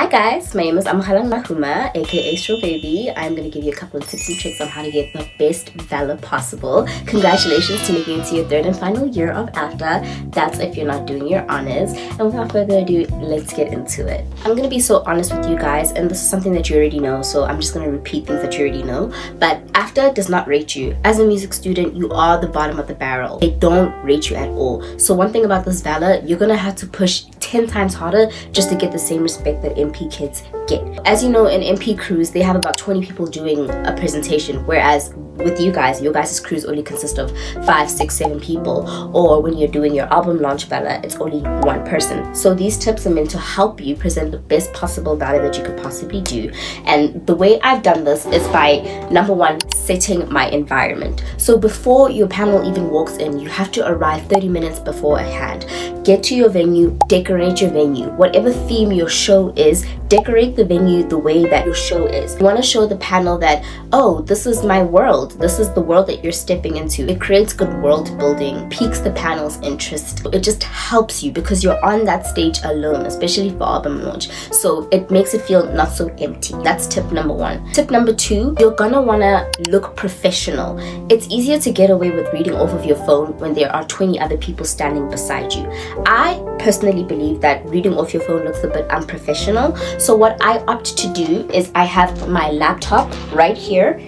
Hi guys, my name is 𝐬𝐤𝐢𝐬𝐤, aka 𝐬𝐮𝐬𝐢𝐜. I'm going to give you a couple of tips and tricks on how to get the best VALA possible. Congratulations to making it to your third and final year of AFDA. That's if you're not doing your honors. And without further ado, let's get into it. I'm going to be so honest with you guys, and this is something that you already know, so I'm just going to repeat things that you already know. But AFDA does not rate you. As a music student, you are the bottom of the barrel. They don't rate you at all. So one thing about this VALA, you're going to have to push 10 times harder just to get the same respect that MP kids get. As you know, in MP crews, they have about 20 people doing a presentation, whereas with you guys, your guys' crews only consist of 5, 6, 7 people. Or when you're doing your album launch VALA, it's only one person. So these tips are meant to help you present the best possible VALA that you could possibly do. And the way I've done this is by, number one, setting my environment. So before your panel even walks in, you have to arrive 30 minutes beforehand. Get to your venue, decorate your venue. Whatever theme your show is, decorate the venue the way that your show is. You want to show the panel that, oh, this is my world. This is the world that you're stepping into. It creates good world building, piques the panel's interest. It just helps you because you're on that stage alone, especially for album launch. So it makes it feel not so empty. That's tip number one. Tip number two, you're gonna wanna look professional. It's easier to get away with reading off of your phone when there are 20 other people standing beside you. I personally believe that reading off your phone looks a bit unprofessional. So what I opt to do is I have my laptop right here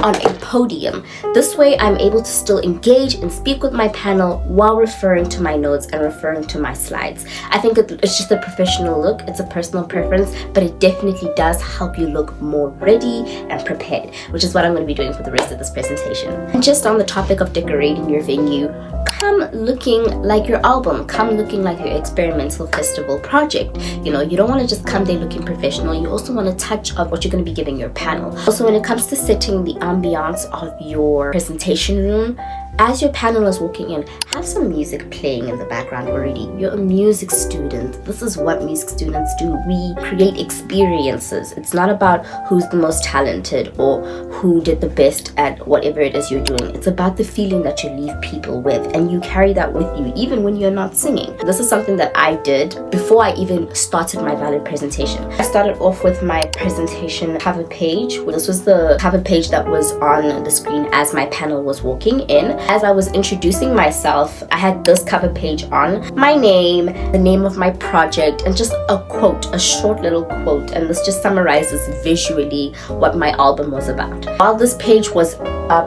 on a podium. This way I'm able to still engage and speak with my panel while referring to my notes and referring to my slides. I think it's just a professional look. It's a personal preference, but it definitely does help you look more ready and prepared, which is what I'm going to be doing for the rest of this presentation. And just on the topic of decorating your venue, come looking like your album, come looking like your experimental festival project. You know, you don't want to just come there looking professional. You also want a touch of what you're going to be giving your panel. Also, when it comes to setting the ambiance of your presentation room, as your panel is walking in, have some music playing in the background already. You're a music student. This is what music students do. We create experiences. It's not about who's the most talented or who did the best at whatever it is you're doing. It's about the feeling that you leave people with, and you carry that with you even when you're not singing. This is something that I did before I even started my VALA presentation. I started off with my presentation cover page. This was the cover page that was on the screen as my panel was walking in. As I was introducing myself, I had this cover page on, my name, the name of my project, and just a quote, a short little quote, and this just summarizes visually what my album was about. While this page was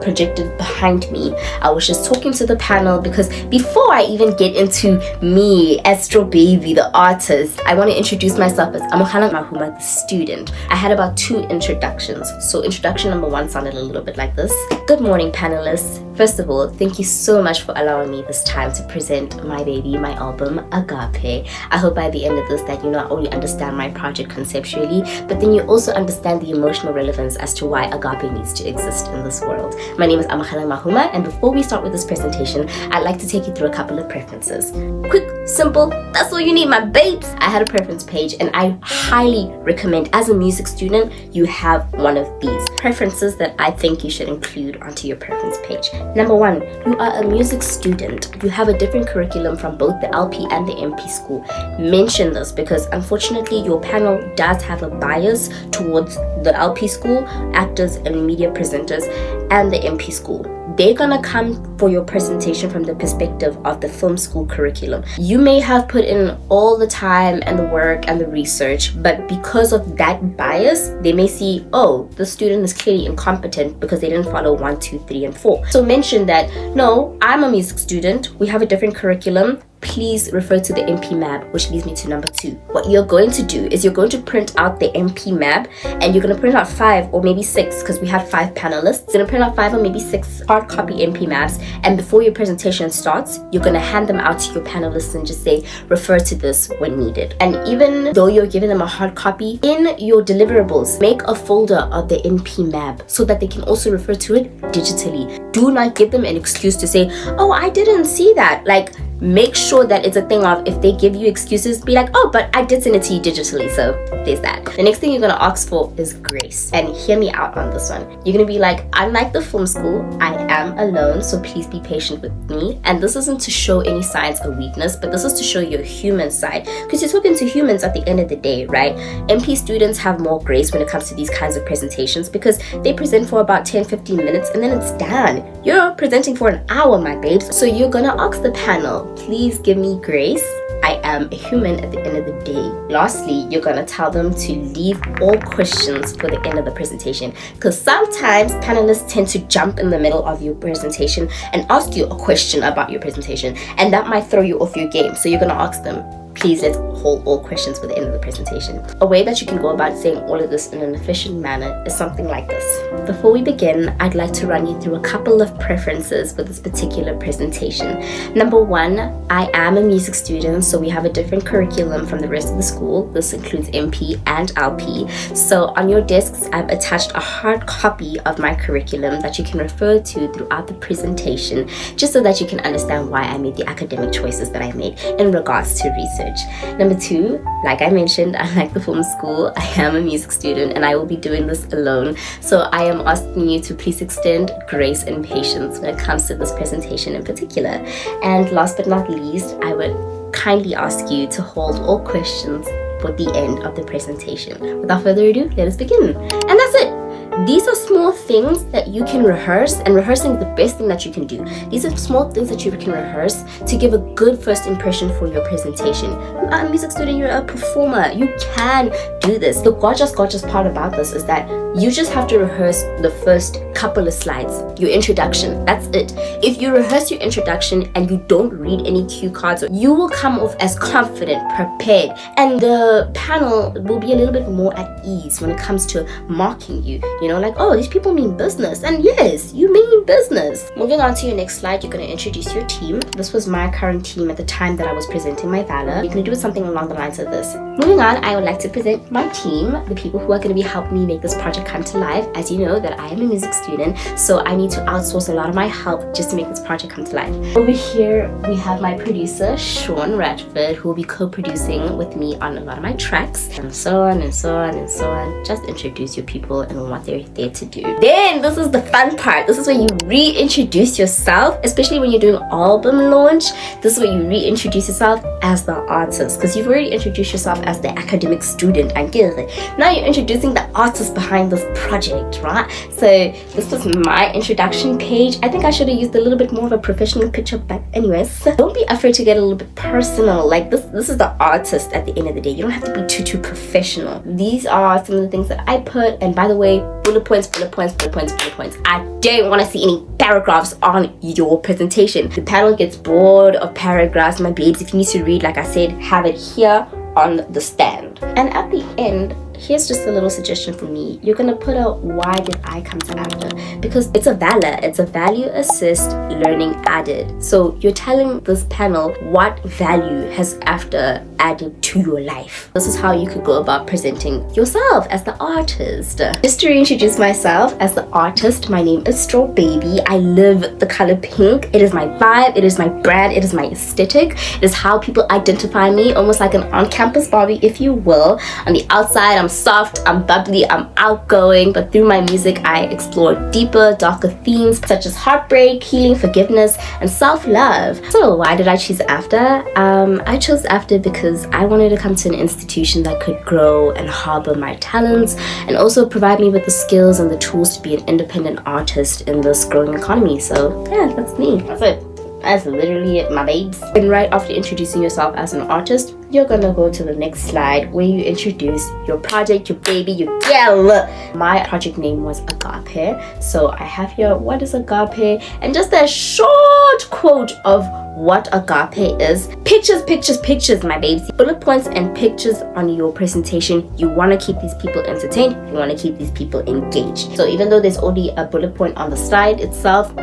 projected behind me, I was just talking to the panel because before I even get into me as 𝐮𝐬𝐴𝐵𝐵Y, the artist, I want to introduce myself as 𝐬𝐤𝐢𝐬𝐢, the student. I had about 2 introductions. So introduction number 1 sounded a little bit like this. Good morning, panelists. First of all, thank you so much for allowing me this time to present my baby, my album, 𝐬𝐤𝐢𝐬𝐤. I hope by the end of this that you not only understand my project conceptually, but then you also understand the emotional relevance as to why 𝐬𝐤𝐢𝐬𝐤 needs to exist in this world. My name is 𝐬𝐤𝐢𝐬𝐢, and before we start with this presentation, I'd like to take you through a couple of preferences. Quick, simple, that's all you need, my babes. I had a preference page, and I highly recommend, as a music student, you have one of these preferences that I think you should include onto your preference page. Number 1, you are a music student. You have a different curriculum from both the LP and the MP school. Mention this because unfortunately your panel does have a bias towards the LP school, actors and media presenters, and the MP school. They're gonna come for your presentation from the perspective of the film school curriculum. You may have put in all the time and the work and the research, but because of that bias, they may see, oh, the student is clearly incompetent because they didn't follow 1, 2, 3, and 4. So mention that, no, I'm a music student. We have a different curriculum. Please refer to the MP map, which leads me to number 2. What you're going to do is you're going to print out the MP map, and you're going to print out 5 or maybe 6 because we have 5 panelists. You're going to print out 5 or maybe 6 hard copy MP maps, and before your presentation starts, you're going to hand them out to your panelists and just say, refer to this when needed. And even though you're giving them a hard copy, in your deliverables, make a folder of the MP map so that they can also refer to it digitally. Do not give them an excuse to say, oh, I didn't see that. Like, make sure that it's a thing of, if they give you excuses, be like, oh, but I did send it to you digitally, so there's that. The next thing you're gonna ask for is grace. And hear me out on this one. You're gonna be like, unlike the film school, I am alone, so please be patient with me. And this isn't to show any signs of weakness, but this is to show your human side, because you're talking to humans at the end of the day, right? MP students have more grace when it comes to these kinds of presentations, because they present for about 10-15 minutes and then it's done. You're presenting for an hour, my babes. So you're gonna ask the panel, please give me grace. I am a human at the end of the day. Lastly, you're gonna tell them to leave all questions for the end of the presentation, because sometimes panelists tend to jump in the middle of your presentation and ask you a question about your presentation, and that might throw you off your game. So you're gonna ask them, please let's hold all questions for the end of the presentation. A way that you can go about saying all of this in an efficient manner is something like this. Before we begin, I'd like to run you through a couple of preferences for this particular presentation. Number one, I am a music student, so we have a different curriculum from the rest of the school. This includes MP and LP. So on your desks, I've attached a hard copy of my curriculum that you can refer to throughout the presentation, just so that you can understand why I made the academic choices that I made in regards to research. Number two, like I mentioned, unlike the film school, I am a music student and I will be doing this alone. So I am asking you to please extend grace and patience when it comes to this presentation in particular. And last but not least, I would kindly ask you to hold all questions for the end of the presentation. Without further ado, let us begin. And that's it. These are small things that you can rehearse, and rehearsing is the best thing that you can do. These are small things that you can rehearse to give a good first impression for your presentation. You are a music student, you're a performer, you can do this. The gorgeous part about this is that you just have to rehearse the first couple of slides, your introduction, that's it. If you rehearse your introduction and you don't read any cue cards, you will come off as confident, prepared, and the panel will be a little bit more at ease when it comes to marking you. You know, like, oh, these people mean business. And yes, you mean business. Moving on to your next slide, you're going to introduce your team. This was my current team at the time that I was presenting my VALA. You're going to do something along the lines of this. Moving on, I would like to present my team, the people who are going to be helping me make this project come to life. As you know, that I am a music student, so I need to outsource a lot of my help just to make this project come to life. Over here, we have my producer, Sean Radford, who will be co-producing with me on a lot of my tracks, and so on and so on and so on. Just introduce your people and what they're there to do. Then this is the fun part. This is where you reintroduce yourself, especially when you're doing album launch. This is where you reintroduce yourself as the artist, because you've already introduced yourself as the academic student. Now you're introducing the artist behind this project, right? So this was my introduction page. I think I should have used a little bit more of a professional picture, but anyways, don't be afraid to get a little bit personal. Like this is the artist at the end of the day. You don't have to be too professional. These are some of the things that I put, and by the way, bullet points. I don't want to see any paragraphs on your presentation. The panel gets bored of paragraphs, my babes. If you need to read, like I said, have it here on the stand. And at the end, here's just a little suggestion from me. You're gonna put a why did I come to AFDA, because it's a VALA, it's a value assist learning added. So you're telling this panel what value has AFDA added to your life. This is how you could go about presenting yourself as the artist. Just to reintroduce myself as the artist, my name is Straw Baby. I live the color pink. It is my vibe, it is my brand, it is my aesthetic. It is how people identify me, almost like an on-campus Barbie, if you will. On the outside, I'm soft, I'm bubbly, I'm outgoing, but through my music, I explore deeper, darker themes such as heartbreak, healing, forgiveness, and self-love. So why did I choose AFDA? I chose AFDA because I wanted to come to an institution that could grow and harbor my talents, and also provide me with the skills and the tools to be an independent artist in this growing economy. So yeah, that's me. That's it. That's literally it, my babes. And right after introducing yourself as an artist, you're gonna go to the next slide where you introduce your project, your baby, your girl. My project name was 𝐬𝐤𝐝. So I have here, what is 𝐬𝐤𝐝? And just a short quote of what 𝐬𝐤𝐝 is. Pictures, my babes. Bullet points and pictures on your presentation. You wanna keep these people entertained. You wanna keep these people engaged. So even though there's only a bullet point on the slide itself,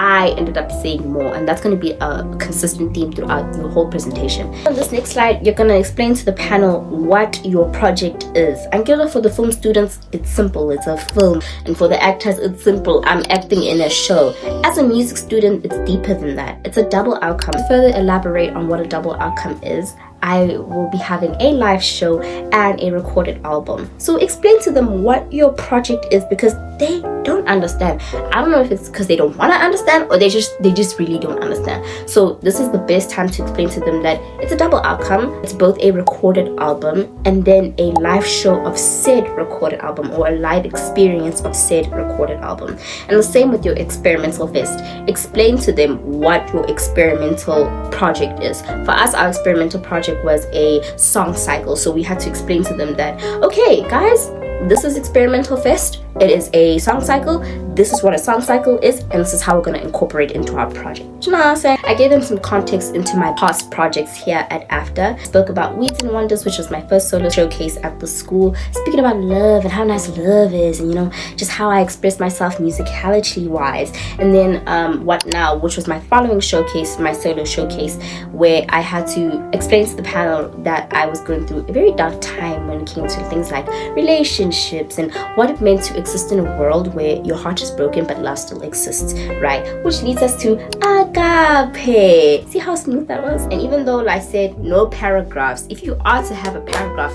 I ended up saying more, and that's going to be a consistent theme throughout your whole presentation. On this next slide, you're going to explain to the panel what your project is. And for the film students, it's simple, it's a film. And for the actors, it's simple, I'm acting in a show. As a music student, it's deeper than that. It's a double outcome. To further elaborate on what a double outcome is, I will be having a live show and a recorded album. So explain to them what your project is, because they don't understand. I don't know if it's because they don't want to understand or they just really don't understand. So this is the best time to explain to them that it's a double outcome. It's both a recorded album and then a live show of said recorded album, or a live experience of said recorded album. And the same with your experimental fest. Explain to them what your experimental project is. For us, our experimental project was a song cycle. So we had to explain to them that, okay guys, this is experimental fest, it is a song cycle, this is what a song cycle is, and this is how we're going to incorporate it into our project. You know what I'm saying? I gave them some context into my past projects here at AFDA. Spoke about 𝐬𝐿𝐤𝐻𝐿, which was my first solo showcase at the school, speaking about love and how nice love is, and you know, just how I express myself musicality wise. And then What Now, which was my following showcase, my solo showcase, where I had to explain to the panel that I was going through a very dark time when it came to things like relationships and what it meant to exist in a world where your heart is broken but love still exists, right? Which leads us to agape. See how smooth that was? And even though I said no paragraphs, if you are to have a paragraph,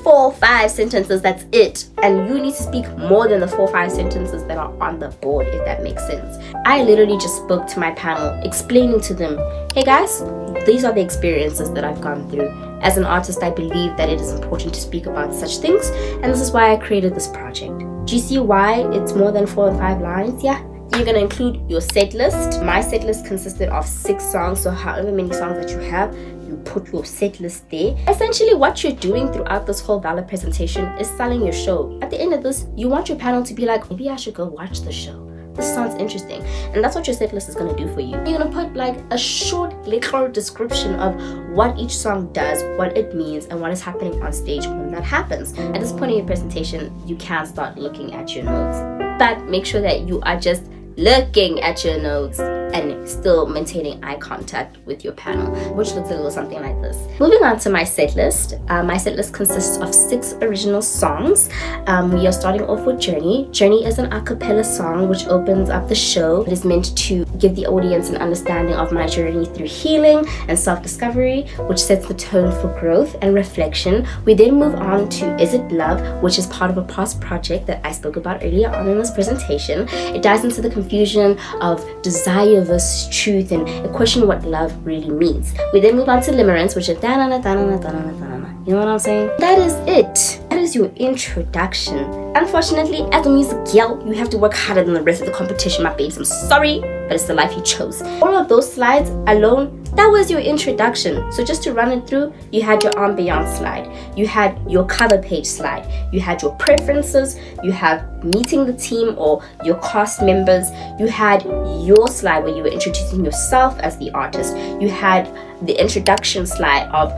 4 or 5 sentences, that's it. And you need to speak more than the 4 or 5 sentences that are on the board, if that makes sense. I literally just spoke to my panel, explaining to them, hey guys, these are the experiences that I've gone through. As an artist, I believe that it is important to speak about such things, and this is why I created this project. Do you see why it's more than 4 or 5 lines? Yeah. You're going to include your set list. My set list consisted of 6 songs, so however many songs that you have, you put your set list there. Essentially, what you're doing throughout this whole VALA presentation is selling your show. At the end of this, you want your panel to be like, maybe I should go watch the show. This sounds interesting. And that's what your set list is going to do for you. You're going to put like a short little description of what each song does, what it means, and what is happening on stage when that happens. At this point in your presentation, you can start looking at your notes. But make sure that you are just looking at your notes and still maintaining eye contact with your panel, which looks a little something like this. Moving on to my set list. My set list consists of 6 original songs. We are starting off with Journey. Journey is an a cappella song which opens up the show. It is meant to give the audience an understanding of my journey through healing and self-discovery, which sets the tone for growth and reflection. We then move on to Is It Love, which is part of a past project that I spoke about earlier on in this presentation. It dives into the confusion of desire versus truth and a question what love really means. We then move on to Limerence, which is da-na-na, da-na-na, da-na-na, da-na-na. You know what I'm saying? That is it. That is your introduction. Unfortunately, as a music girl, you have to work harder than the rest of the competition, my babes. I'm sorry, but it's the life you chose. All of those slides alone, that was your introduction. So just to run it through, you had your ambiance slide, you had your cover page slide, you had your preferences, you have meeting the team or your cast members, you had your slide where you were introducing yourself as the artist, you had the introduction slide of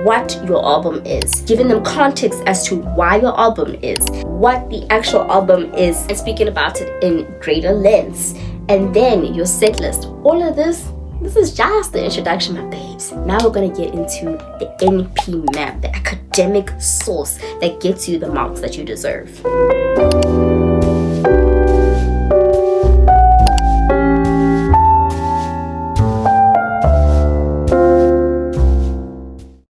what your album is, giving them context as to why your album is, what the actual album is, and speaking about it in greater lengths. And then your set list. All of this is just the introduction, my babes. Now we're gonna get into the NP map, the academic source that gets you the marks that you deserve.